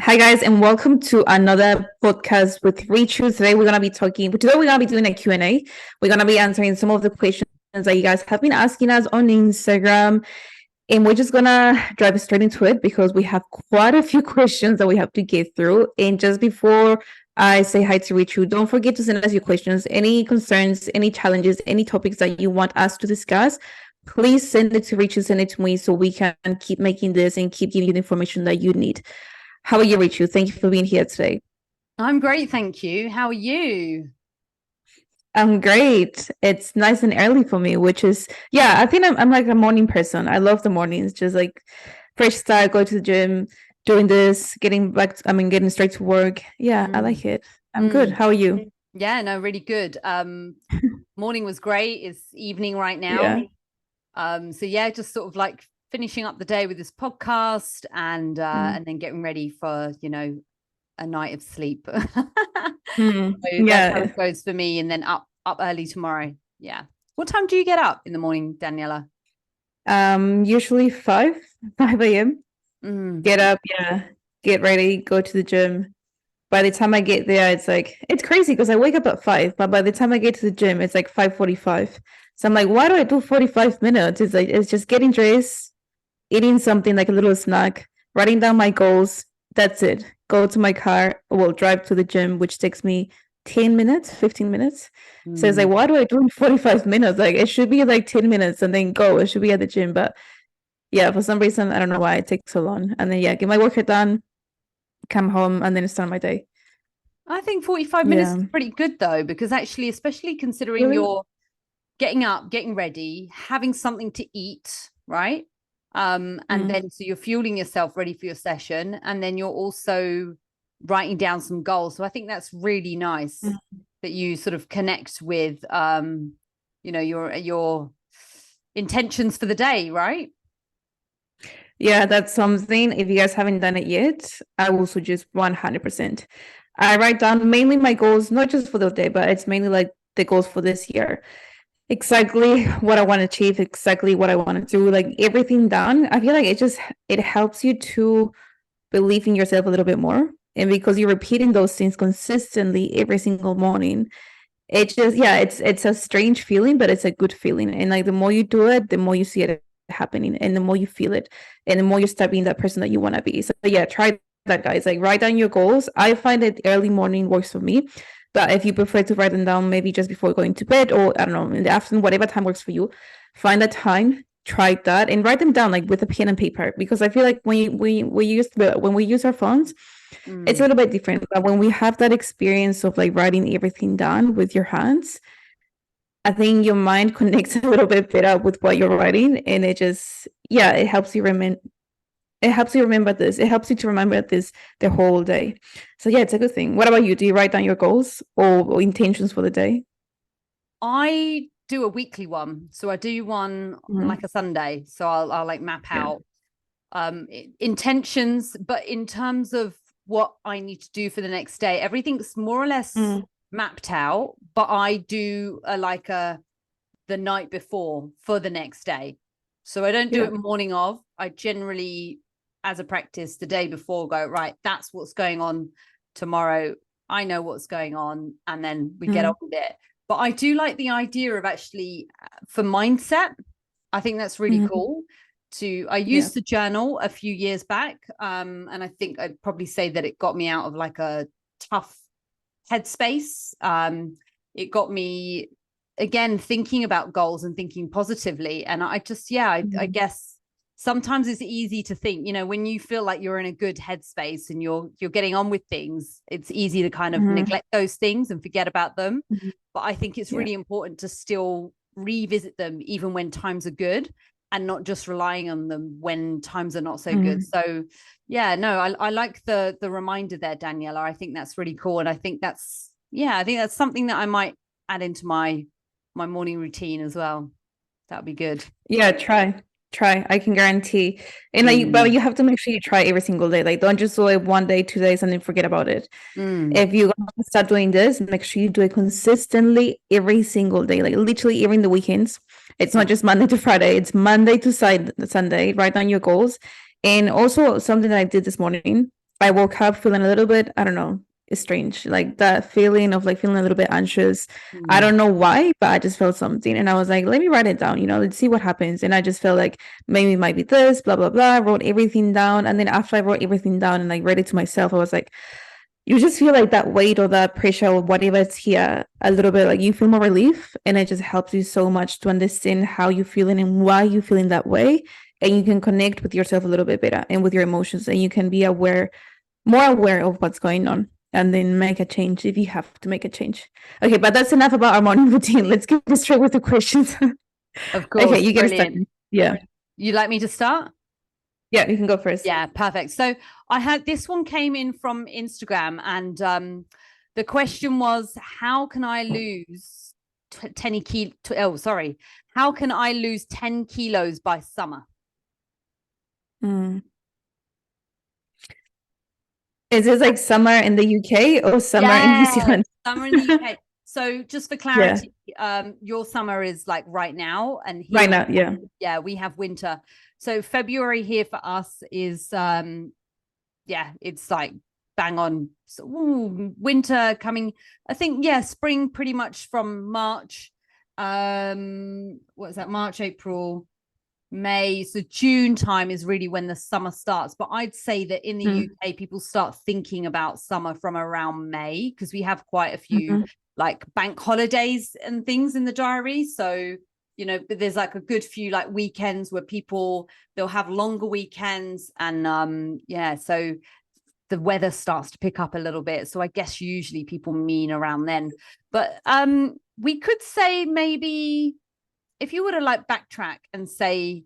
Hi guys, and welcome to another podcast with Richu. Today we're gonna be doing a Q&A. We're gonna be answering some of the questions that you guys have been asking us on Instagram, and we're just gonna dive straight into it because we have quite a few questions that we have to get through. And just before I say hi to Richu, don't forget to send us your questions, any concerns, any challenges, any topics that you want us to discuss. Please send it to Richu, send it to me, so we can keep making this and keep giving you the information that you need. How are you, Richu? Thank you for being here today. I'm great, thank you. How are you? I'm great. It's nice and early for me, which is, I think I'm like a morning person. I love the mornings, just like fresh start, go to the gym, doing this, getting straight to work. Yeah, I like it. I'm good. How are you? Yeah, no, really good. Morning was great. It's evening right now. So yeah, just sort of like finishing up the day with this podcast and then getting ready for, a night of sleep. So that's how it goes for me, and then up early tomorrow. Yeah. What time do you get up in the morning, Daniela? Usually 5 a.m. Get up, get ready, go to the gym. By the time I get there, it's crazy because I wake up at 5, but by the time I get to the gym, it's like 5:45. So I'm like, why do I do 45 minutes? It's just getting dressed, eating something like a little snack, writing down my goals. That's it. Go to my car, drive to the gym, which takes me 10 minutes, 15 minutes. So it's like, why do I do in 45 minutes? Like, it should be like 10 minutes and then go. It should be at the gym. But yeah, for some reason, I don't know why it takes so long. And then, get my workout done, come home, and then start my day. I think 45 minutes is pretty good, though, because actually, especially considering you're getting up, getting ready, having something to eat, right? And then so you're fueling yourself ready for your session, and then you're also writing down some goals. So I think that's really nice that you sort of connect with your intentions for the day, right? Yeah, that's something. If you guys haven't done it yet, I will suggest 100%. I write down mainly my goals, not just for the day, but it's mainly like the goals for this year. Exactly what I want to achieve, exactly what I want to do, like everything done. I feel like it helps you to believe in yourself a little bit more. And because you're repeating those things consistently every single morning, it's a strange feeling, but it's a good feeling. And like the more you do it, the more you see it happening and the more you feel it and the more you start being that person that you want to be. So yeah, try that, guys. Like, write down your goals. I find that early morning works for me. But if you prefer to write them down maybe just before going to bed, or I don't know, in the afternoon, whatever time works for you, find a time, try that, and write them down like with a pen and paper. Because I feel like when we use our phones, it's a little bit different. But when we have that experience of like writing everything down with your hands, I think your mind connects a little bit better with what you're writing, and it helps you remember. It helps you remember this. It helps you to remember this the whole day. So yeah, it's a good thing. What about you? Do you write down your goals or intentions for the day? I do a weekly one. So I do one like a Sunday. So I'll like map out intentions, but in terms of what I need to do for the next day, everything's more or less mapped out, but I do the night before for the next day. So I don't do it morning of. I generally, as a practice, the day before go, right, that's what's going on tomorrow. I know what's going on, and then we get on with it. But I do like the idea of actually, for mindset, I think that's really cool. I used to journal a few years back, and I think I'd probably say that it got me out of like a tough headspace. It got me, again, thinking about goals and thinking positively. And I just, I guess sometimes it's easy to think, when you feel like you're in a good headspace and you're getting on with things, it's easy to kind of neglect those things and forget about them. But I think it's really important to still revisit them even when times are good, and not just relying on them when times are not so good. So I like the reminder there, Daniela. I think that's really cool. And I think that's something that I might add into my morning routine as well. That'd be good. Yeah, try. I can guarantee. And but you have to make sure you try every single day. Like, don't just do it 1 day, 2 days, and then forget about it. If you start doing this, make sure you do it consistently every single day, like literally even the weekends. It's not just Monday to Friday, it's Monday to Sunday. Write down your goals. And also something that I did this morning, I woke up feeling a little bit, I don't know, it's strange. Like that feeling of like feeling a little bit anxious. I don't know why, but I just felt something. And I was like, let me write it down, let's see what happens. And I just felt like maybe it might be this, blah, blah, blah. I wrote everything down. And then after I wrote everything down and like read it to myself, I was like, you just feel like that weight or that pressure or whatever it's here a little bit, like you feel more relief, and it just helps you so much to understand how you're feeling and why you're feeling that way, and you can connect with yourself a little bit better and with your emotions, and you can be more aware of what's going on, and then make a change if you have to make a change. Okay, but that's enough about our morning routine. Let's get straight with the questions. Of course. Okay, you get Brilliant. started. Yeah. You'd like me to start? Yeah, you can go first. Yeah, perfect. So I had this one came in from Instagram, and the question was, how can I lose 10 kilos? Oh, sorry. How can I lose 10 kilos by summer? Is this like summer in the UK or summer in New Zealand? Summer in the UK. So just for clarity, your summer is like right now, and here right now, yeah, we have winter. So February here for us is it's like bang on. So, winter coming. I think spring pretty much from March. What is that? March, April, May. So June time is really when the summer starts. But I'd say that in the UK, people start thinking about summer from around May, because we have quite a few like bank holidays and things in the diary. So, but there's like a good few like weekends where they'll have longer weekends, and so the weather starts to pick up a little bit. So I guess usually people mean around then. But we could say maybe if you were to like backtrack and say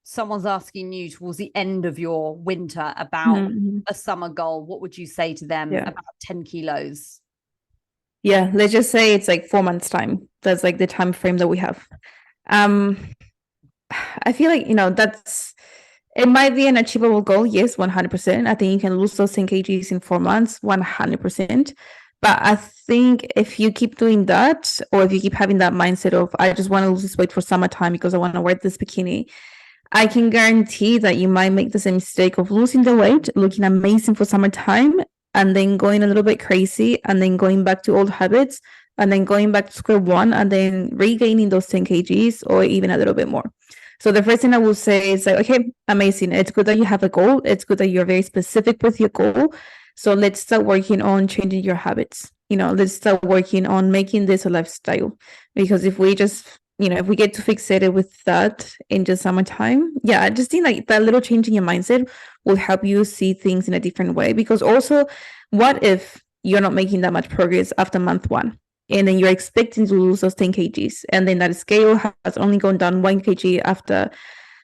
someone's asking you towards the end of your winter about a summer goal, what would you say to them about 10 kilos? Yeah, let's just say it's like 4 months time. That's like the time frame that we have. I feel like, it might be an achievable goal. Yes, 100%. I think you can lose those 10 kgs in 4 months, 100%. But I think if you keep doing that, or if you keep having that mindset of, I just want to lose this weight for summertime because I want to wear this bikini, I can guarantee that you might make the same mistake of losing the weight, looking amazing for summertime, and then going a little bit crazy, and then going back to old habits, and then going back to square one, and then regaining those 10 kgs or even a little bit more. So the first thing I will say is like, okay, amazing. It's good that you have a goal. It's good that you're very specific with your goal. So let's start working on changing your habits. Let's start working on making this a lifestyle. Because if we just, if we get too fixated with that in just summertime, I just think like that little change in your mindset will help you see things in a different way. Because also, what if you're not making that much progress after month 1? And then you're expecting to lose those 10 kgs. And then that scale has only gone down 1 kg after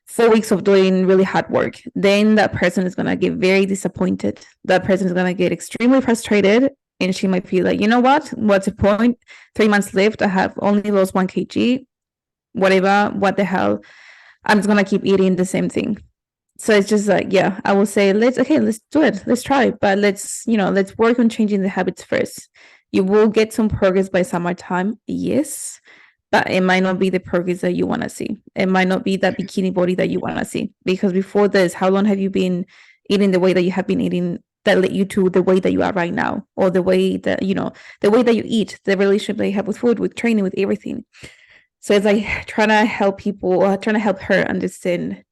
4 weeks of doing really hard work. Then that person is going to get very disappointed. That person is going to get extremely frustrated. And she might feel like, you know what? What's the point? 3 months left. I have only lost 1 kg. Whatever. What the hell? I'm just going to keep eating the same thing. So it's just like, I will say, let's do it. Let's try. But let's work on changing the habits first. You will get some progress by summertime, yes, but it might not be the progress that you want to see. It might not be that bikini body that you want to see. Because before this, how long have you been eating the way that you have been eating that led you to the way that you are right now? Or the way that, the way that you eat, the relationship that you have with food, with training, with everything. So it's like trying to help people, or trying to help her understand,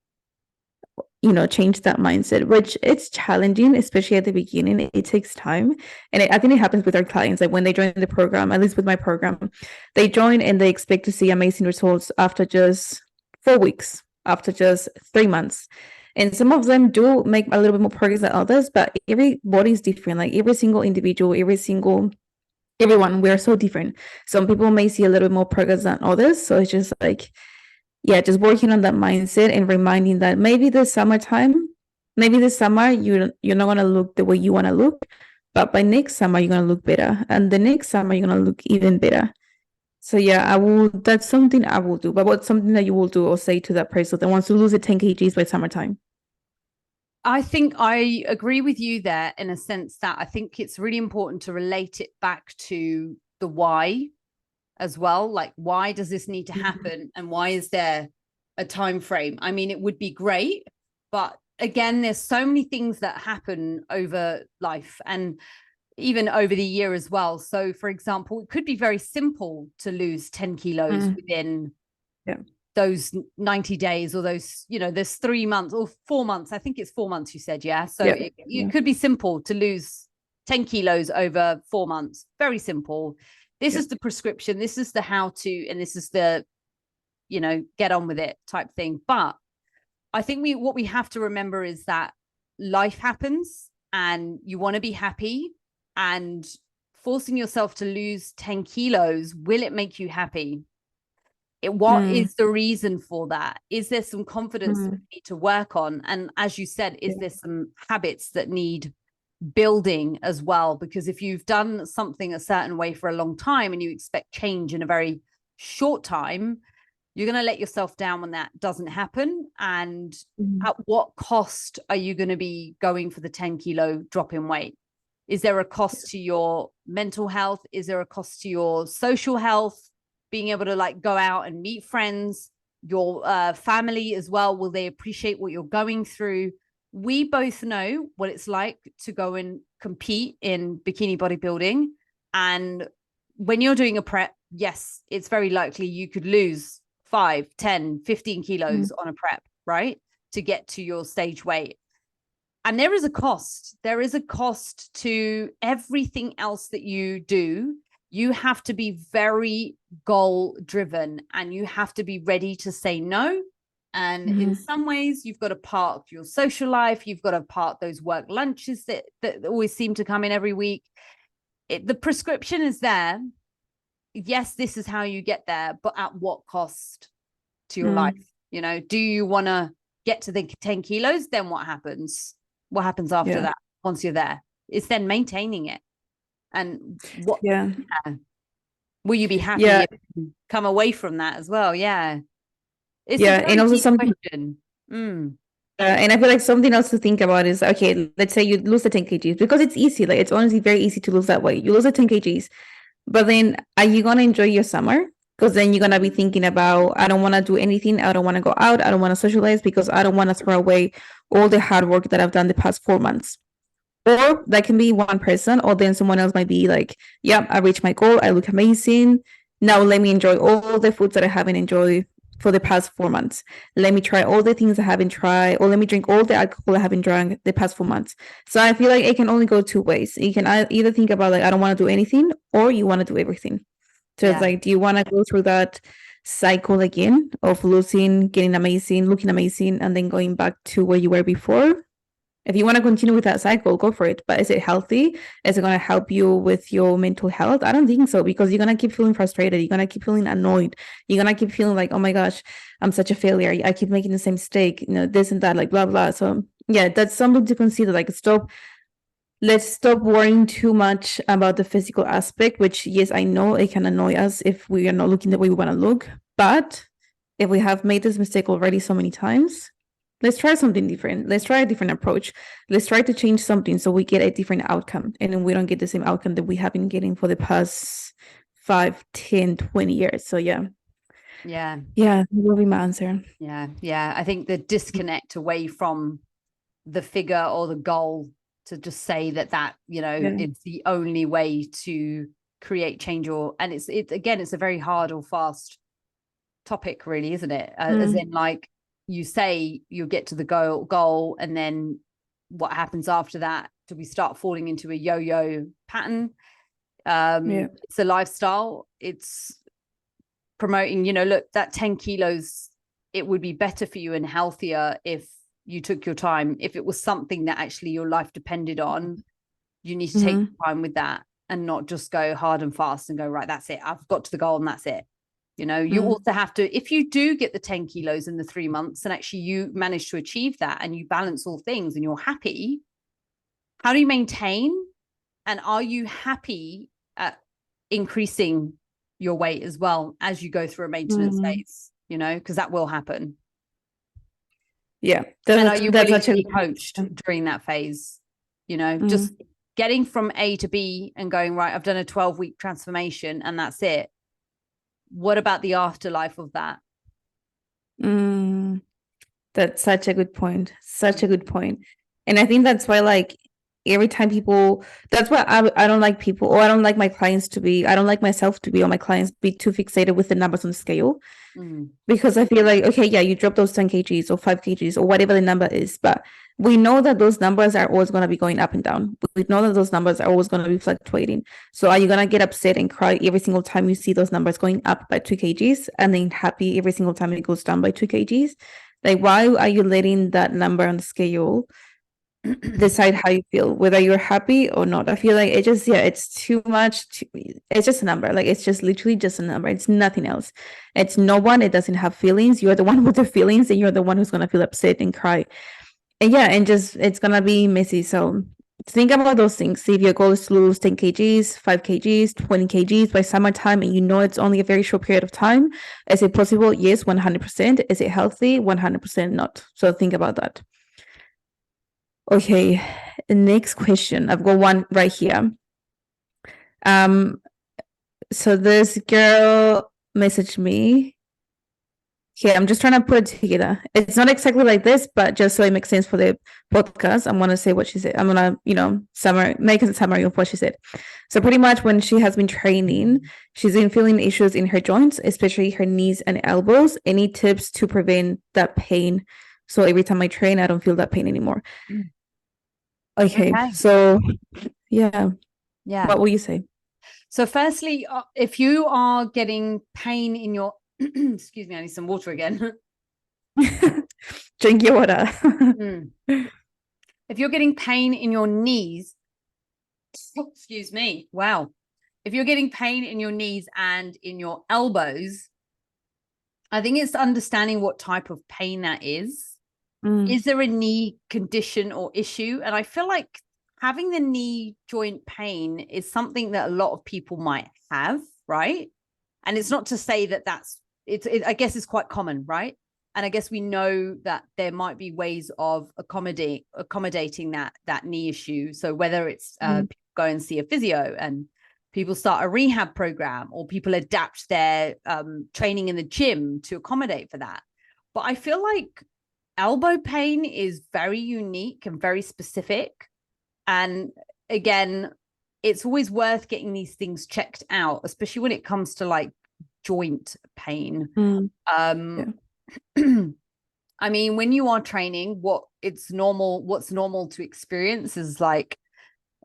change that mindset, which it's challenging, especially at the beginning. It takes time. And I think it happens with our clients. Like when they join the program, at least with my program, they join and they expect to see amazing results after just 4 weeks, after just 3 months. And some of them do make a little bit more progress than others, but everybody is different. Like every single individual, everyone, we're so different. Some people may see a little bit more progress than others. So it's just like, just working on that mindset and reminding that maybe this summer you're not going to look the way you want to look, but by next summer you're going to look better, and the next summer you're going to look even better. So that's something I will do. But what's something that you will do or say to that person that wants to lose the 10 kgs by summertime? I think I agree with you there, in a sense that I think it's really important to relate it back to the why as well. Like, why does this need to happen, and why is there a time frame? I mean, it would be great, but again, there's so many things that happen over life and even over the year as well. So for example, it could be very simple to lose 10 kilos within those 90 days, or those, there's 3 months or 4 months. I think it's 4 months you said. Yeah. So it could be simple to lose 10 kilos over 4 months. Very simple. This is the prescription. This is the how to, and this is the, get on with it type thing. But I think what we have to remember is that life happens and you want to be happy, and forcing yourself to lose 10 kilos, will it make you happy? What is the reason for that? Is there some confidence that we need to work on? And as you said, is there some habits that need building as well? Because if you've done something a certain way for a long time and you expect change in a very short time, you're going to let yourself down when that doesn't happen. And at what cost are you going to be going for the 10 kilo drop in weight? Is there a cost to your mental health? Is there a cost to your social health? Being able to like go out and meet friends, your family as well. Will they appreciate what you're going through? We both know what it's like to go and compete in bikini bodybuilding. And when you're doing a prep, yes, it's very likely you could lose 5, 10, 15 kilos on a prep, right? To get to your stage weight. And there is a cost. There is a cost to everything else that you do. You have to be very goal driven, and you have to be ready to say no. And in some ways, you've got to park your social life. You've got to park those work lunches that always seem to come in every week. The prescription is there. Yes, this is how you get there, but at what cost to your life? Do you want to get to the 10 kilos? Then what happens? What happens after that? Once you're there, it's then maintaining it. And what will you be happy if you come away from that as well? It's a and also something question. And I feel like something else to think about is, okay, let's say you lose the 10 kgs, because it's easy. Like, it's honestly very easy to lose that weight. You lose the 10 kgs, but then are you going to enjoy your summer? Because then you're going to be thinking about, I don't want to do anything. I don't want to go out. I don't want to socialize because I don't want to throw away all the hard work that I've done the past 4 months. Or that can be one person, or then someone else might be like, yeah, I reached my goal. I look amazing. Now let me enjoy all the foods that I haven't enjoyed for the past 4 months. Let me try all the things I haven't tried, or let me drink all the alcohol I haven't drank the past 4 months. So I feel like it can only go two ways. You can either think about like, I don't want to do anything, or you want to do everything. So it's like, do you want to go through that cycle again of losing, getting amazing, looking amazing, and then going back to where you were before? If you want to continue with that cycle, go for it. But is it healthy? Is it going to help you with your mental health? I don't think so, because you're going to keep feeling frustrated. You're going to keep feeling annoyed. You're going to keep feeling like, oh my gosh, I'm such a failure. I keep making the same mistake, this and that, like blah, blah. So yeah, that's something to consider. Like, let's stop worrying too much about the physical aspect, which, yes, I know it can annoy us if we are not looking the way we want to look. But if we have made this mistake already so many times, let's try something different. Let's try a different approach. Let's try to change something so we get a different outcome, and then we don't get the same outcome that we have been getting for the past 5, 10, 20 years. So yeah, that will be my answer. I think the disconnect away from the figure or the goal, to just say that it's the only way to create change, and it's a very hard or fast topic, really, isn't it? As in, like you say, you get to the goal, and then what happens after that? Do we start falling into a yo-yo pattern? It's a lifestyle. It's promoting, look, that 10 kilos, it would be better for you and healthier if you took your time. If it was something that actually your life depended on, you need to take time with that, and not just go hard and fast and go, right, that's it, I've got to the goal and that's it. You also have to, if you do get the 10 kilos in the 3 months and actually you manage to achieve that and you balance all things and you're happy, how do you maintain? And are you happy at increasing your weight as well as you go through a maintenance phase, because that will happen. Yeah. And are you willing to be coached during that phase? Just getting from A to B and going, right, I've done a 12-week transformation and that's it. What about the afterlife of that? That's such a good point. Such a good point. And I think that's why, like, every time people, that's why I don't like people, or I don't like my clients to be, I don't like myself to be, or my clients be too fixated with the numbers on the scale. Because I feel like, okay, yeah, you drop those 10 kgs or 5 kgs or whatever the number is, but we know that those numbers are always going to be going up and down. We know that those numbers are always going to be fluctuating. So are you going to get upset and cry every single time you see those numbers going up by 2 kgs and then happy every single time it goes down by 2 kgs? Like, why are you letting that number on the scale decide how you feel, whether you're happy or not? I feel like it just, yeah, it's too much. It's just a number. Like, it's just literally just a number. It's nothing else. It's no one. It doesn't have feelings. You're the one with the feelings, and you're the one who's going to feel upset and cry. And yeah, and just, it's going to be messy. So think about those things. See if your goal is to lose 10 kgs, 5 kgs, 20 kgs by summertime, and you know it's only a very short period of time. Is it possible? Yes, 100%. Is it healthy? 100% not. So think about that. Okay, next question. I've got one right here. So this girl messaged me. Okay, I'm just trying to put it together. It's not exactly like this, but just so it makes sense for the podcast, I'm gonna say what she said. I'm gonna, make a summary of what she said. So pretty much when she has been training, she's been feeling issues in her joints, especially her knees and elbows. Any tips to prevent that pain? So every time I train, I don't feel that pain anymore. Okay. So yeah. What will you say? So firstly, if you are getting pain in your excuse me, I need some water again. Drink your water. If you're getting pain in your knees, excuse me, wow. If you're getting pain in your knees and in your elbows, I think it's understanding what type of pain that is. Is there a knee condition or issue? And I feel like having the knee joint pain is something that a lot of people might have, right? And it's not to say that I guess it's quite common, right? And I guess we know that there might be ways of accommodating that knee issue. So whether it's people go and see a physio and people start a rehab program, or people adapt their training in the gym to accommodate for that. But I feel like elbow pain is very unique and very specific. And again, it's always worth getting these things checked out, especially when it comes to like joint pain. I mean, when you are training, what's normal to experience is like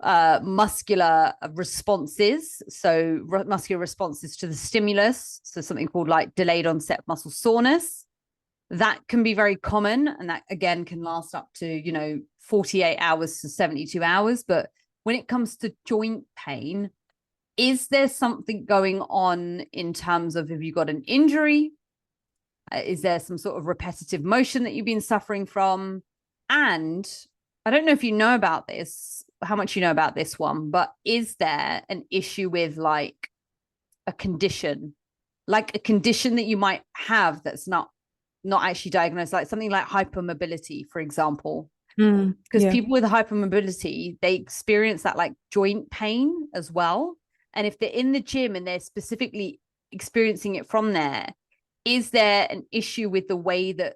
muscular responses. So muscular responses to the stimulus. So something called like delayed onset muscle soreness. That can be very common, and that again can last up to 48 hours to 72 hours. But when it comes to joint pain, is there something going on in terms of, have you got an injury? Is there some sort of repetitive motion that you've been suffering from? And I don't know if you know about this, how much you know about this one, but is there an issue with like a condition that you might have that's not actually diagnosed, like something like hypermobility, for example? Because people with hypermobility, they experience that like joint pain as well. And if they're in the gym and they're specifically experiencing it from there, is there an issue with the way that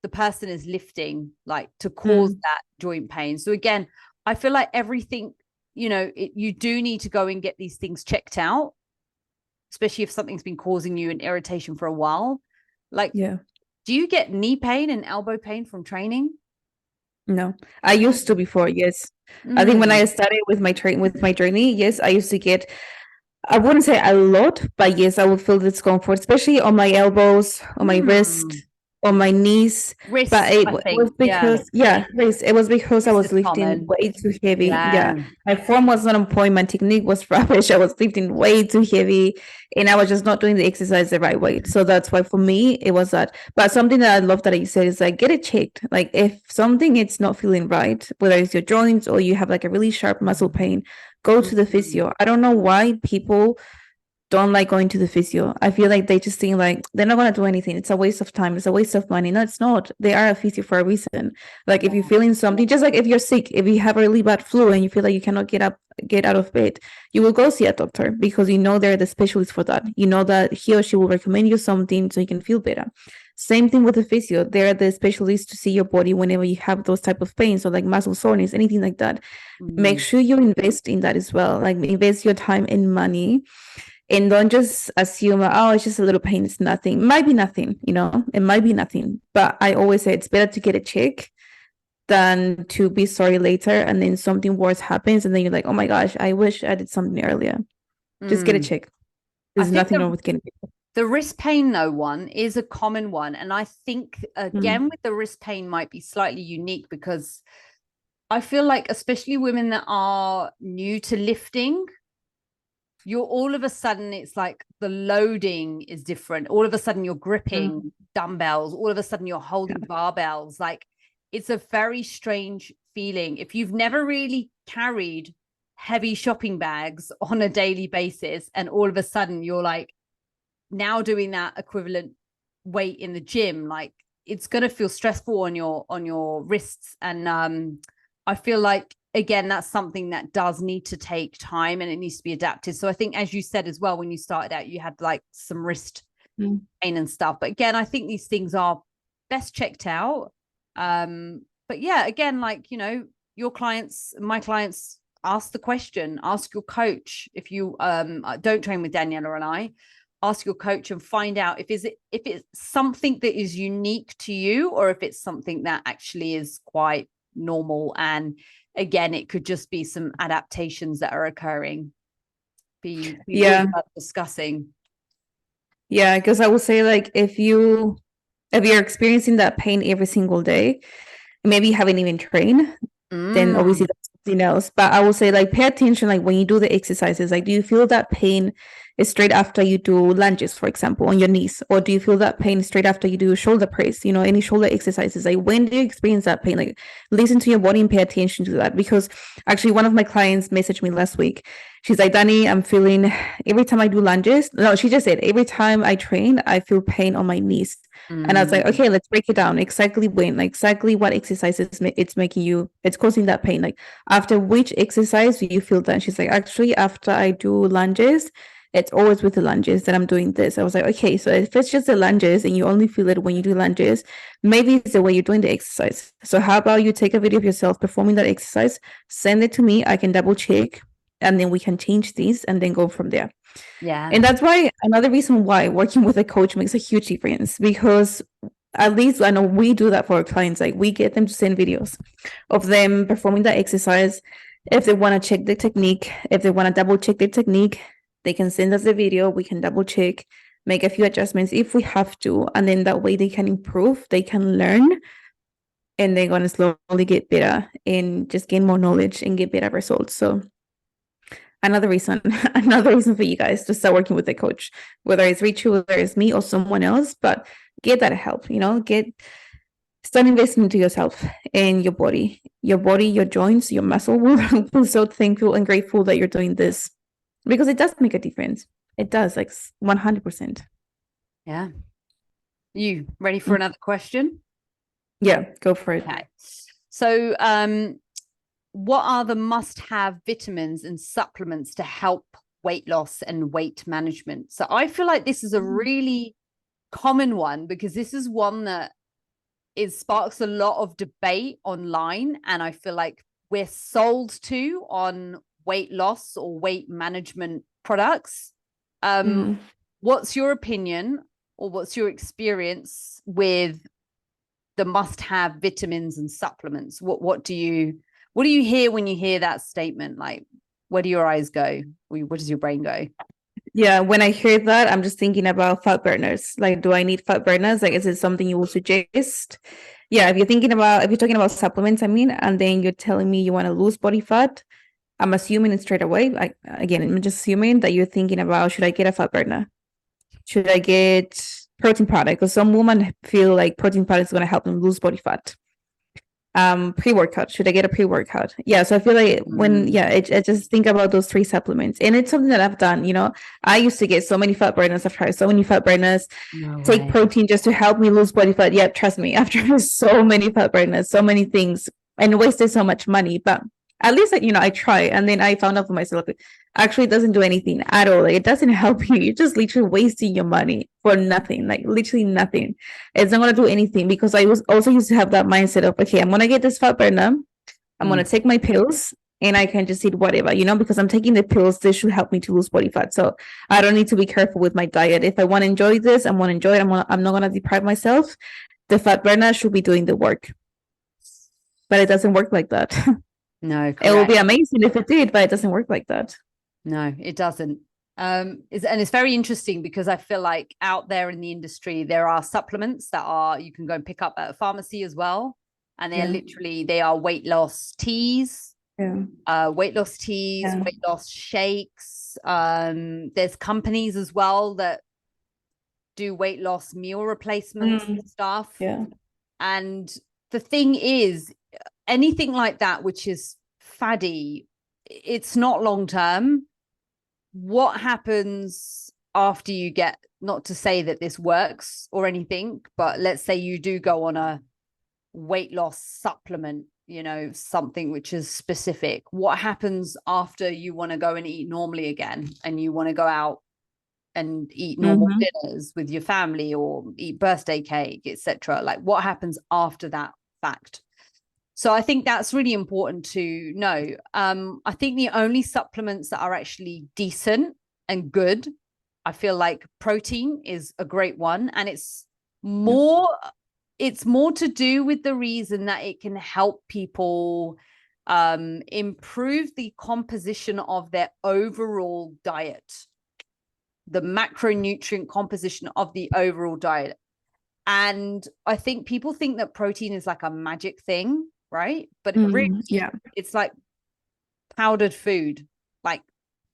the person is lifting, like to cause that joint pain? So again, I feel like everything, you do need to go and get these things checked out, especially if something's been causing you an irritation for a while. Like, do you get knee pain and elbow pain from training? No, I used to before. Yes. I think when I started with my journey, yes, I used to get, I wouldn't say a lot, but yes, I would feel discomfort, especially on my elbows, on my wrist, on my knees. Wrist, but it was because wrist. It was because I was lifting common. way too heavy. My form was not on point. My technique was rubbish. I was lifting way too heavy, and I was just not doing the exercise the right way. So that's why for me it was that. But something that I love that you said is like, get it checked. Like if something it's not feeling right, whether it's your joints or you have like a really sharp muscle pain, go to the physio. I don't know why people don't like going to the physio. I feel like they just think like they're not going to do anything. It's a waste of time. It's a waste of money. No, it's not. They are a physio for a reason. Like if you're feeling something, just like if you're sick, if you have a really bad flu and you feel like you cannot get out of bed, you will go see a doctor because they're the specialist for that. You know that he or she will recommend you something so you can feel better. Same thing with the physio. They're the specialists to see your body whenever you have those type of pains or like muscle soreness, anything like that. Make sure you invest in that as well. Like invest your time and money, and don't just assume, oh, it's just a little pain, it's nothing. It might be nothing, it might be nothing. But I always say it's better to get a check than to be sorry later and then something worse happens and then you're like, oh my gosh, I wish I did something earlier. Just get a check. There's nothing wrong with getting it. The wrist pain though one is a common one. And I think again with the wrist pain might be slightly unique because I feel like especially women that are new to lifting, you're all of a sudden, it's like the loading is different. All of a sudden you're gripping dumbbells. All of a sudden you're holding barbells. Like it's a very strange feeling. If you've never really carried heavy shopping bags on a daily basis and all of a sudden you're like now doing that equivalent weight in the gym, like it's going to feel stressful on your wrists. And I feel like, again, that's something that does need to take time and it needs to be adapted. So I think, as you said as well, when you started out, you had like some wrist pain and stuff. But again, I think these things are best checked out. But yeah, again, like, your clients, my clients, ask the question, ask your coach. If you don't train with Daniela and I, ask your coach and find out if it's something that is unique to you or if it's something that actually is quite normal. And again, it could just be some adaptations that are occurring. Be discussing. Yeah, because I would say, like, if you're experiencing that pain every single day, maybe you haven't even trained, then obviously that's something else. But I will say, like, pay attention, like when you do the exercises, like, do you feel that pain is straight after you do lunges, for example, on your knees? Or do you feel that pain straight after you do shoulder press, any shoulder exercises? Like, when do you experience that pain? Like, listen to your body and pay attention to that. Because actually one of my clients messaged me last week. She's like, Dani, I'm feeling every time I do lunges. No, she just said, every time I train, I feel pain on my knees. And I was like, okay, let's break it down. Exactly when, like exactly what exercises it's causing that pain. Like after which exercise do you feel that? She's like, actually, after I do lunges, it's always with the lunges that I'm doing this. I was like, okay, so if it's just the lunges and you only feel it when you do lunges, maybe it's the way you're doing the exercise. So how about you take a video of yourself performing that exercise, send it to me, I can double check, and then we can change these and then go from there. Yeah. And that's why another reason why working with a coach makes a huge difference, because at least I know we do that for our clients. Like we get them to send videos of them performing that exercise. If they want to check the technique, if they want to double check the technique, they can send us the video. We can double check, make a few adjustments if we have to. And then that way they can improve, they can learn, and they're going to slowly get better and just gain more knowledge and get better results. So another reason for you guys to start working with a coach, whether it's Richu, whether it's me or someone else, but get that help, start investing into yourself and your body, your joints, your muscle will feel so thankful and grateful that you're doing this, because it does make a difference. It does, like 100%. Yeah. You ready for another question? Yeah, go for it. Okay. So, what are the must-have vitamins and supplements to help weight loss and weight management? So I feel like this is a really common one, because this is one that sparks a lot of debate online. And I feel like we're sold to on weight loss or weight management products. What's your opinion, or what's your experience with the must-have vitamins and supplements? What do you hear when you hear that statement? Like, where do your eyes go? Where does your brain go? Yeah, when I hear that, I'm just thinking about fat burners. Like, do I need fat burners? Like, is it something you will suggest? Yeah, if you're talking about supplements, and then you're telling me you want to lose body fat, I'm assuming it straight away. Like, again, I'm just assuming that you're thinking about, should I get a fat burner? Should I get protein product? Because some women feel like protein product is going to help them lose body fat. Pre-workout, should I get a pre-workout? Yeah, so I feel like I just think about those 3 supplements, and it's something that I've done. I used to get so many fat burners. I've tried so many fat burners. Take protein just to help me lose body fat. Yeah, trust me, I've tried so many fat burners, so many things, and wasted so much money. But at least, like, I try. And then I found out for myself, actually it doesn't do anything at all. Like, it doesn't help you. You're just literally wasting your money for nothing, like literally nothing. It's not going to do anything, because I was also used to have that mindset of, okay, I'm going to get this fat burner. I'm going to take my pills and I can just eat whatever, because I'm taking the pills. This should help me to lose body fat. So I don't need to be careful with my diet. If I want to enjoy this, I want to enjoy it. I'm not going to deprive myself. The fat burner should be doing the work. But it doesn't work like that. No, correct. It would be amazing if it did, but it doesn't work like that. No, it doesn't. And it's very interesting, because I feel like out there in the industry, there are supplements that you can go and pick up at a pharmacy as well. And they are weight loss teas, weight loss shakes. There's companies as well that do weight loss meal replacements and stuff. Yeah. And the thing is, anything like that, which is faddy, it's not long term. What happens after you get, not to say that this works or anything, but let's say you do go on a weight loss supplement, something which is specific. What happens after you want to go and eat normally again, and you want to go out and eat normal dinners with your family or eat birthday cake, etc.? Like, what happens after that fact? So I think that's really important to know. I think the only supplements that are actually decent and good, I feel like protein is a great one, and it's more to do with the reason that it can help people improve the composition of their overall diet, the macronutrient composition of the overall diet. And I think people think that protein is like a magic thing, right? But it's like powdered food. Like,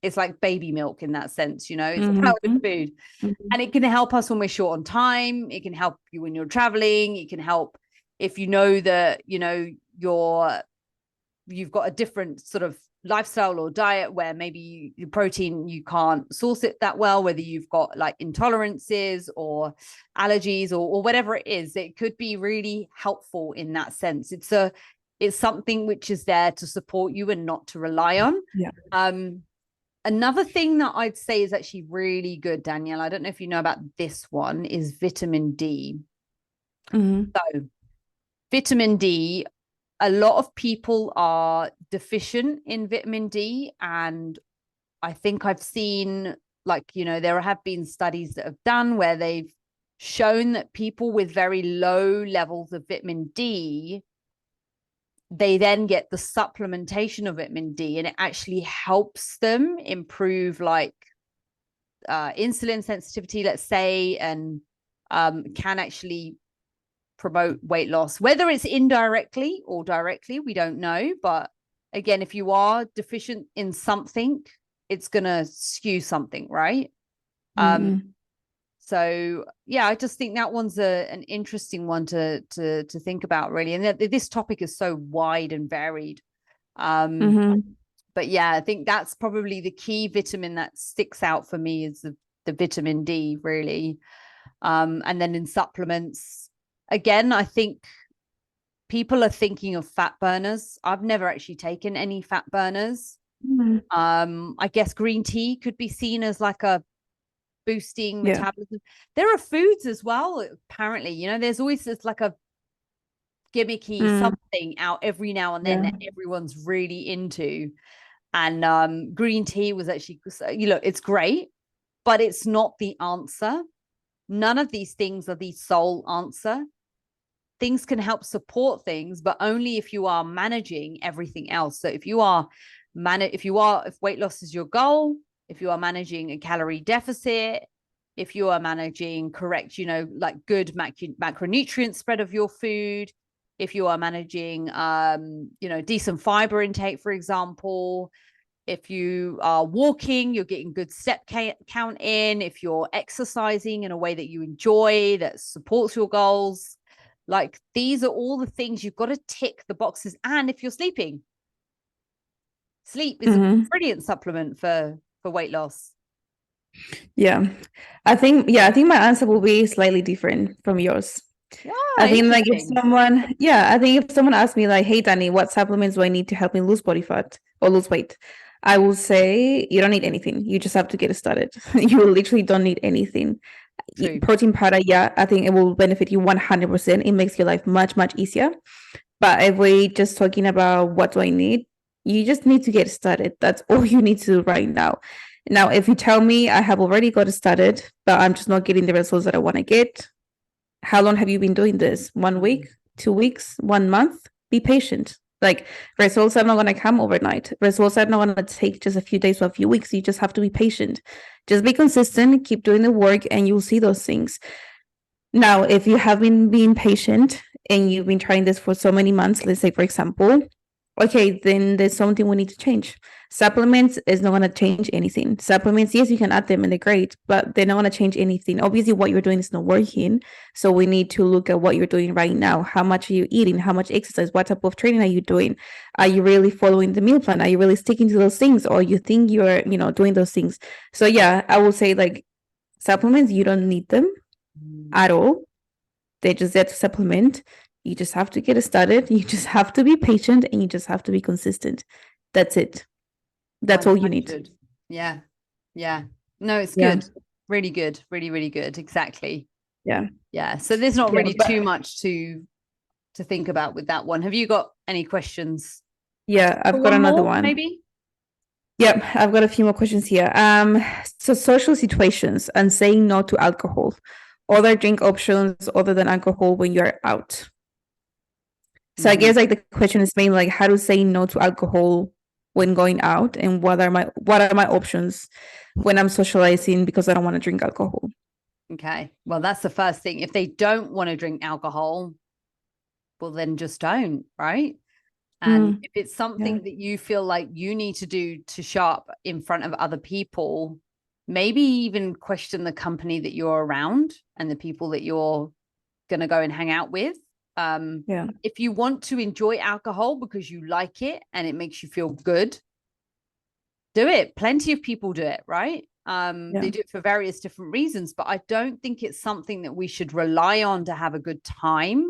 it's like baby milk in that sense, it's powdered food. And it can help us when we're short on time. It can help you when you're traveling. It can help if you know that, you've got a different sort of lifestyle or diet where maybe your protein, you can't source it that well, whether you've got like intolerances or allergies or whatever it is. It could be really helpful in that sense. It's something which is there to support you and not to rely on. Another thing that I'd say is actually really good, Danielle, I don't know if you know about this one, is vitamin D. So vitamin D, a lot of people are deficient in vitamin D. And I think I've seen, there have been studies that have done where they've shown that people with very low levels of vitamin D, they then get the supplementation of vitamin D, and it actually helps them improve insulin sensitivity, let's say, and can actually promote weight loss, whether it's indirectly or directly, we don't know. But again, if you are deficient in something, it's gonna skew something, right? So yeah, I just think that one's an interesting one to think about, really. And this topic is so wide and varied. But yeah, I think that's probably the key vitamin that sticks out for me, is the vitamin D, really. And then in supplements, again, I think people are thinking of fat burners. I've never actually taken any fat burners. I guess green tea could be seen as like a boosting metabolism. There are foods as well, apparently, there's always this like a gimmicky something out every now and then that everyone's really into. And green tea was actually, it's great, but it's not the answer. None of these things are the sole answer. Things can help support things, but only if you are managing everything else. So if weight loss is your goal, if you are managing a calorie deficit, if you are managing correct, good macronutrient spread of your food, if you are managing, decent fiber intake, for example, if you are walking, you're getting good step count in, if you're exercising in a way that you enjoy, that supports your goals, these are all the things you've got to tick the boxes. And if you're sleeping, sleep is a brilliant supplement for weight loss. I think my answer will be slightly different from yours. I think like if interesting. someone, yeah, I think if someone asks me like, hey Danny, what supplements do I need to help me lose body fat or lose weight? I will say you don't need anything. You just have to get started. You literally don't need anything. True. Protein powder, yeah, I think it will benefit you 100%. It makes your life much, much easier. But if we just talking about what do I need, you just need to get started. That's all you need to do right now. Now, if you tell me I have already got started, but I'm just not getting the results that I want to get, how long have you been doing this? 1 week, 2 weeks, 1 month? Be patient. Like results are not going to come overnight. Results are not going to take just a few days or a few weeks. You just have to be patient. Just be consistent, keep doing the work, and you'll see those things. Now, if you have been being patient and you've been trying this for so many months, let's say, for example, okay, then there's something we need to change. Supplements is not going to change anything. Supplements, yes, you can add them and they're great, but they're not going to change anything. Obviously, what you're doing is not working. So we need to look at what you're doing right now. How much are you eating? How much exercise? What type of training are you doing? Are you really following the meal plan? Are you really sticking to those things? Or you think you're, doing those things? So yeah, I will say like supplements, you don't need them at all. They're just there to supplement. You just have to get started. You just have to be patient and you just have to be consistent. That's it. That's all you need. 100. Yeah. Yeah. No, it's Yeah. good. Really good. Really, really good. Exactly. Yeah. Yeah. So there's not Yeah, really but- too much to think about with that one. Have you got any questions? Yeah, I've Or got another more, one. maybe? Yep, I've got a few more questions here. So social situations and saying no to alcohol. Other drink options other than alcohol when you're out. So I guess like the question is mainly like how to say no to alcohol when going out and what are my options when I'm socializing because I don't want to drink alcohol. Okay. Well, that's the first thing. If they don't want to drink alcohol, well, then just don't, right? And if it's something that you feel like you need to do to show up in front of other people, maybe even question the company that you're around and the people that you're going to go and hang out with. If you want to enjoy alcohol because you like it and it makes you feel good, do it. Plenty of people do it, right? They do it for various different reasons, but I don't think it's something that we should rely on to have a good time.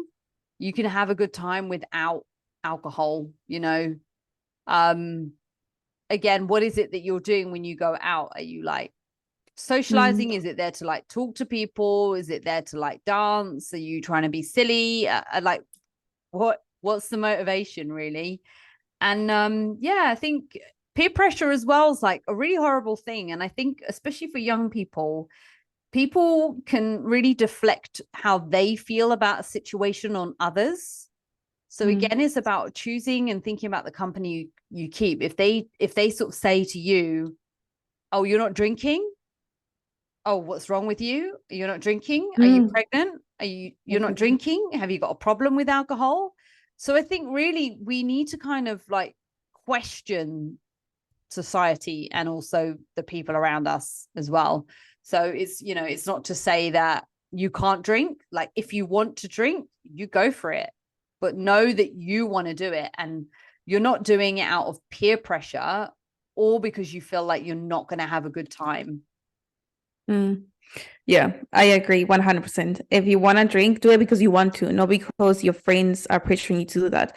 You can have a good time without alcohol, again, what is it that you're doing when you go out? Are you like socializing? Is it there to like talk to people? Is it there to like dance? Are you trying to be silly? Like what's the motivation really? And I think peer pressure as well is like a really horrible thing. And I think especially for young people can really deflect how they feel about a situation on others. So again, it's about choosing and thinking about the company you keep. If they sort of say to you, oh, you're not drinking? Oh, what's wrong with you? You're not drinking? Are you pregnant? You're not drinking? Have you got a problem with alcohol? So I think really we need to kind of like question society and also the people around us as well. So it's, it's not to say that you can't drink. Like if you want to drink, you go for it. But know that you want to do it and you're not doing it out of peer pressure or because you feel like you're not going to have a good time. Yeah, I agree 100%. If you want to drink, do it because you want to, not because your friends are pressuring you to do that.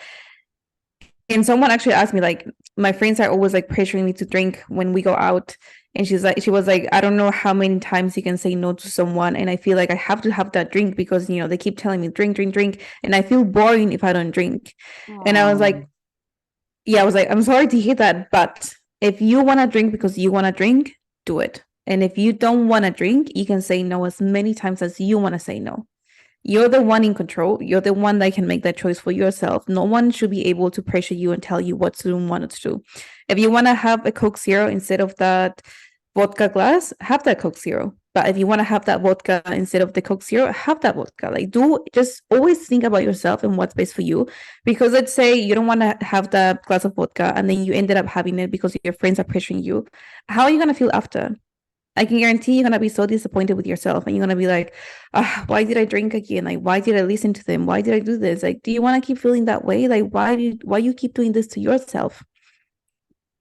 And someone actually asked me, like, my friends are always like pressuring me to drink when we go out. And she was like, I don't know how many times you can say no to someone. And I feel like I have to have that drink because, they keep telling me drink, drink, drink. And I feel boring if I don't drink. Aww. And I was like, I'm sorry to hear that. But if you want to drink because you want to drink, do it. And if you don't want to drink, you can say no as many times as you want to say no. You're the one in control. You're the one that can make that choice for yourself. No one should be able to pressure you and tell you what to do and what not to do. If you want to have a Coke Zero instead of that vodka glass, have that Coke Zero. But if you want to have that vodka instead of the Coke Zero, have that vodka. Like, just always think about yourself and what's best for you. Because let's say you don't want to have that glass of vodka and then you ended up having it because your friends are pressuring you. How are you going to feel after? I can guarantee you're going to be so disappointed with yourself and you're going to be like, why did I drink again? Like, why did I listen to them? Why did I do this? Like, do you want to keep feeling that way? Like, why you keep doing this to yourself?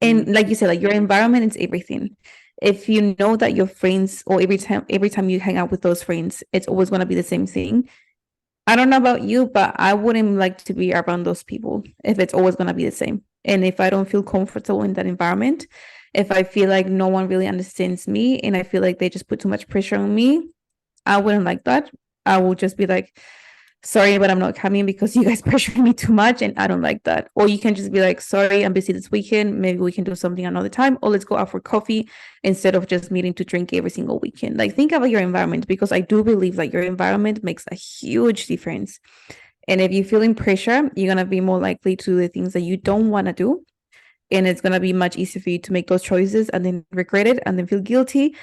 And like you said, like your environment is everything. If you know that your friends or every time you hang out with those friends, it's always going to be the same thing. I don't know about you, but I wouldn't like to be around those people if it's always going to be the same. And if I don't feel comfortable in that environment, if I feel like no one really understands me and I feel like they just put too much pressure on me, I wouldn't like that. I will just be like, sorry, but I'm not coming because you guys pressure me too much and I don't like that. Or you can just be like, sorry, I'm busy this weekend. Maybe we can do something another time. Or let's go out for coffee instead of just meeting to drink every single weekend. Like, think about your environment, because I do believe that your environment makes a huge difference. And if you're feeling pressure, you're going to be more likely to do the things that you don't want to do. And it's going to be much easier for you to make those choices and then regret it and then feel guilty.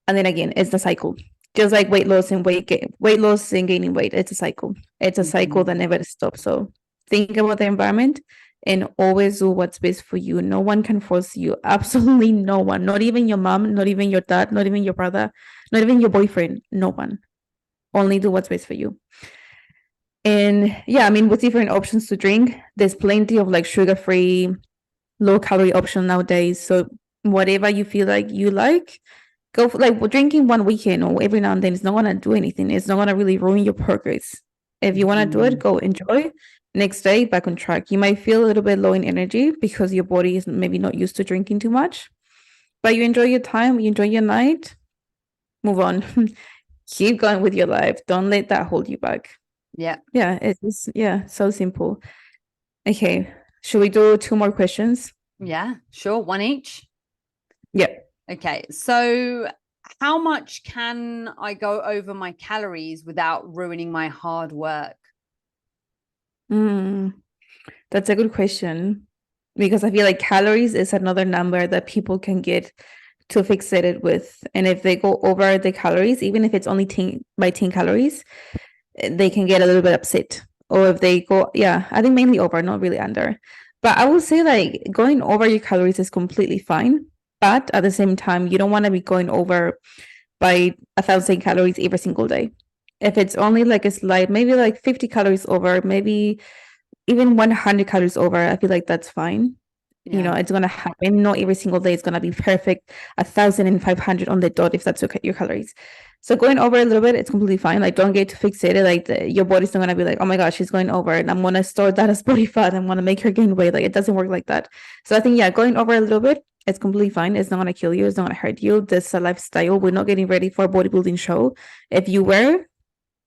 And then again, it's the cycle. Just like weight loss and weight loss and gaining weight, it's a cycle. It's a cycle that never stops. So think about the environment and always do what's best for you. No one can force you. Absolutely no one. Not even your mom, not even your dad, not even your brother, not even your boyfriend. No one. Only do what's best for you. And yeah, I mean, with different options to drink, there's plenty of like sugar-free, low-calorie option nowadays. So whatever you feel like you like, go for, like, drinking one weekend or every now and then is not gonna do anything. It's not gonna really ruin your progress. If you want to do it, go enjoy. Next day, back on track. You might feel a little bit low in energy because your body is maybe not used to drinking too much, but you enjoy your time, you enjoy your night, move on. Keep going with your life. Don't let that hold you back. Yeah. Yeah, it's so simple. Okay, should we do 2 more questions? Yeah, sure. One each. Yeah. Okay. So how much can I go over my calories without ruining my hard work? That's a good question, because I feel like calories is another number that people can get too fixated with. And if they go over the calories, even if it's only 10 by 10 calories, they can get a little bit upset. Or if they go, yeah, I think mainly over, not really under. But I will say, like, going over your calories is completely fine. But at the same time, you don't want to be going over by 1,000 calories every single day. If it's only like a slight, maybe like 50 calories over, maybe even 100 calories over, I feel like that's fine. You know, it's gonna happen. Not every single day is gonna be perfect, 1,500 on the dot, if that's okay, your calories. So going over a little bit, it's completely fine. Like, don't get too fixated. Like, your body's not gonna be like, oh my gosh, she's going over, and I'm gonna store that as body fat. I'm gonna make her gain weight. Like, it doesn't work like that. So I think, yeah, going over a little bit, it's completely fine. It's not gonna kill you. It's not gonna hurt you. This is a lifestyle. We're not getting ready for a bodybuilding show. If you were,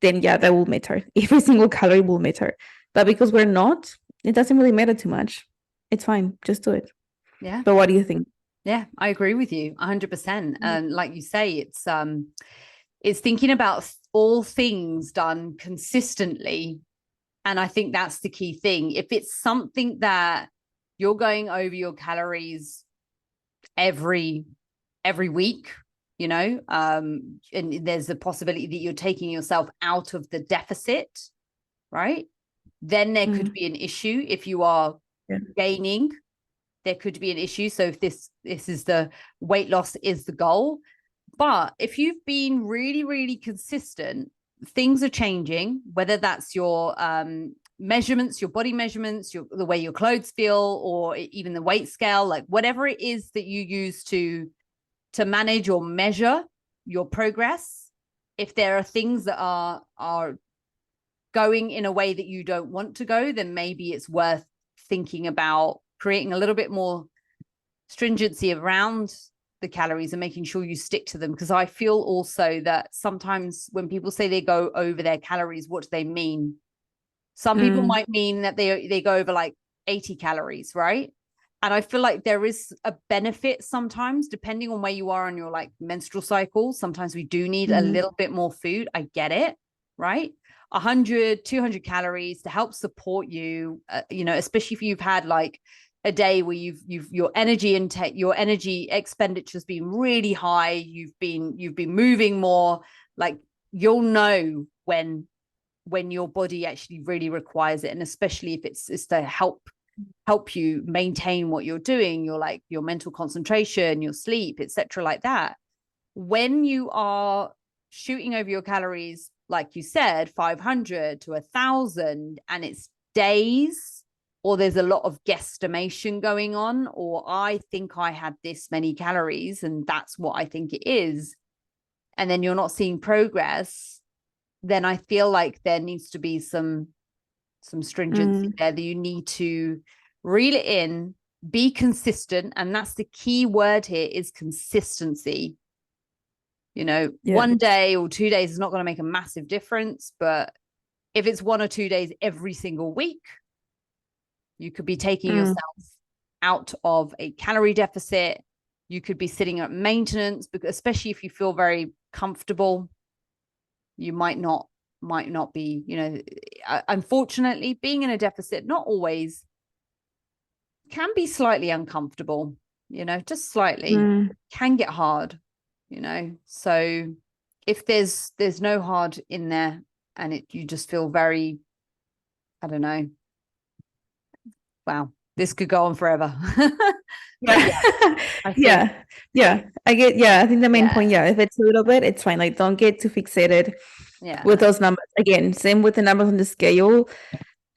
then yeah, that will matter. Every single calorie will matter. But because we're not, it doesn't really matter too much. It's fine. Just do it. Yeah. But what do you think? Yeah, I agree with you 100%. And like you say, it's thinking about all things done consistently. And I think that's the key thing. If it's something that you're going over your calories every week, you know, and there's a possibility that you're taking yourself out of the deficit, right? Then there could be an issue. If you are gaining, there could be an issue. So if this is the weight loss is the goal. But if you've been really, really consistent, things are changing, whether that's your measurements, your body measurements, the way your clothes feel, or even the weight scale, like whatever it is that you use to manage or measure your progress. If there are things that are going in a way that you don't want to go, then maybe it's worth thinking about creating a little bit more stringency around the calories and making sure you stick to them. Because I feel also that sometimes when people say they go over their calories, what do they mean? Some people might mean that they go over like 80 calories, right? And I feel like there is a benefit sometimes, depending on where you are on your like menstrual cycle. Sometimes we do need a little bit more food. I get it, right? 100, 200 calories to help support you, you know, especially if you've had like a day where you've your energy intake, your energy expenditure has been really high. You've been moving more. Like, you'll know when your body actually really requires it, and especially if it's to help you maintain what you're doing, your mental concentration, your sleep, etc., like that. When you are shooting over your calories, like you said, 500 to 1,000, and it's days, or there's a lot of guesstimation going on, or I think I had this many calories and that's what I think it is, and then you're not seeing progress, then I feel like there needs to be some stringency there, that you need to reel it in, be consistent. And that's the key word here, is consistency. You know, 1 day or 2 days is not going to make a massive difference, but if it's 1 or 2 days every single week, you could be taking yourself out of a calorie deficit. You could be sitting at maintenance, because especially if you feel very comfortable, you might not be, you know, unfortunately, being in a deficit not always can be slightly uncomfortable, you know, just slightly, can get hard, you know. So if there's no hard in there, and you just feel very, I don't know, wow, this could go on forever. I think the main point, if it's a little bit, it's fine. Like, don't get too fixated with those numbers. Again, same with the numbers on the scale.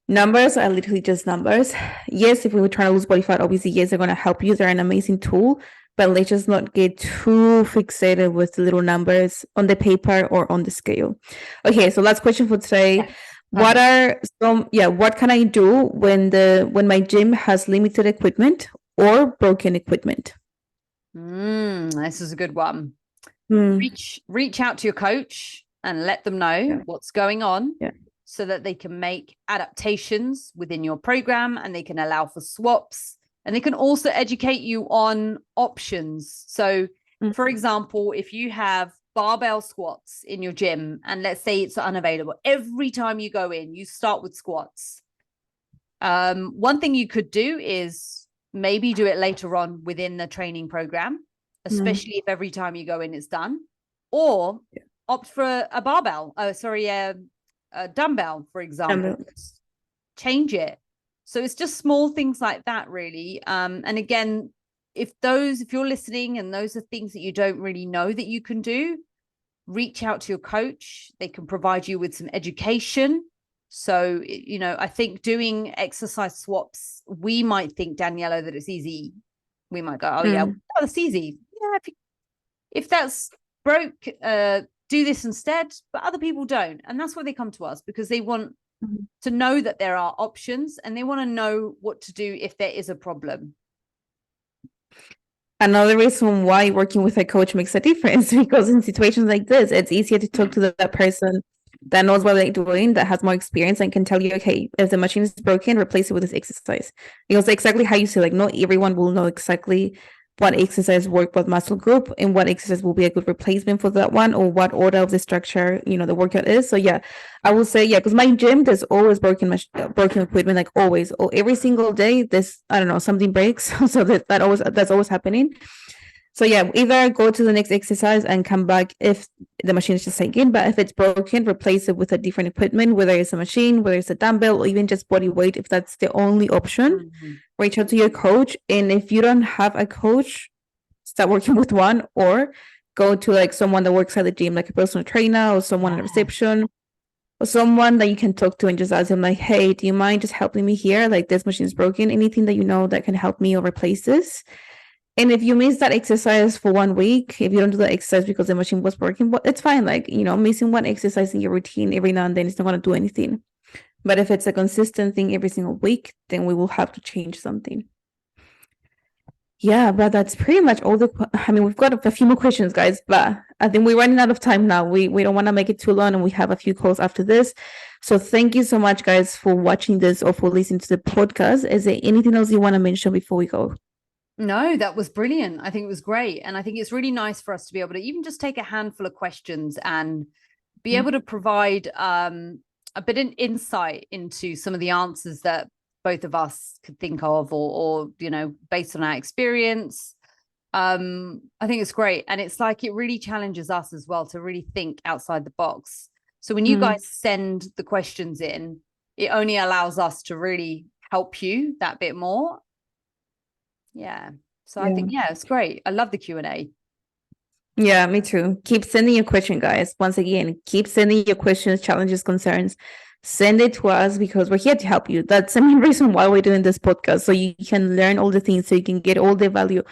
Numbers are literally just numbers. Yes, if we were trying to lose body fat, obviously, yes, they're going to help you. They're an amazing tool, but let's just not get too fixated with the little numbers on the paper or on the scale. Okay, so last question for today. What can I do when my gym has limited equipment or broken equipment? This is a good one. Reach out to your coach and let them know what's going on, so that they can make adaptations within your program, and they can allow for swaps, and they can also educate you on options. So for example, if you have barbell squats in your gym, and let's say it's unavailable, every time you go in, you start with squats. One thing you could do is maybe do it later on within the training program, especially if every time you go in it's done, or opt for a barbell, a dumbbell, for example. Change it. So it's just small things like that, really. And again, if you're listening and those are things that you don't really know that you can do, reach out to your coach. They can provide you with some education. So, you know, I think doing exercise swaps, we might think, Daniela, that it's easy. We might go, that's easy. Yeah, if that's broke, do this instead. But other people don't. And that's why they come to us, because they want to know that there are options, and they want to know what to do if there is a problem. Another reason why working with a coach makes a difference, because in situations like this, it's easier to talk to that person that knows what they're doing, that has more experience, and can tell you, okay, if the machine is broken, replace it with this exercise. Because exactly how you say, like, not everyone will know exactly what exercise work, what muscle group, and what exercise will be a good replacement for that one, or what order of the structure, you know, the workout is. So I will say, because my gym, there's always broken equipment, like always, or every single day, there's, I don't know, something breaks. So that's always happening. So either go to the next exercise and come back if the machine is just sinking, but if it's broken, replace it with a different equipment, whether it's a machine, whether it's a dumbbell, or even just body weight. If that's the only option, reach out to your coach. And if you don't have a coach, start working with one, or go to like someone that works at the gym, like a personal trainer, or someone at reception, or someone that you can talk to, and just ask them, like, hey, do you mind just helping me here? Like, this machine is broken. Anything that you know that can help me or replace this? And if you miss that exercise for 1 week, if you don't do that exercise because the machine was working, well, it's fine. Like, you know, missing one exercise in your routine every now and then is not going to do anything. But if it's a consistent thing every single week, then we will have to change something. Yeah, but that's pretty much all we've got a few more questions, guys, but I think we're running out of time now. We don't want to make it too long, and we have a few calls after this. So thank you so much, guys, for watching this or for listening to the podcast. Is there anything else you want to mention before we go? No, that was brilliant. I think it was great. And I think it's really nice for us to be able to even just take a handful of questions and be able to provide a bit of insight into some of the answers that both of us could think of, or you know, based on our experience. I think it's great. And it's like, it really challenges us as well to really think outside the box. So when you guys send the questions in, it only allows us to really help you that bit more. So I think it's great. I love the Q&A. Yeah, me too. Keep sending your question, guys. Once again, keep sending your questions, challenges, concerns. Send it to us, because we're here to help you. That's the main reason why we're doing this podcast, so you can learn all the things, so you can get all the value,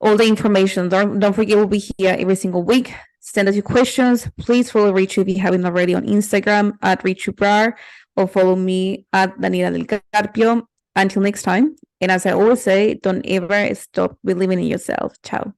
all the information. Don't forget, we'll be here every single week, Send us your questions. Please follow Richu if you haven't already on Instagram at RichuBrar, or follow me at Daniela Del Carpio. Until next time. And as I always say, don't ever stop believing in yourself. Ciao.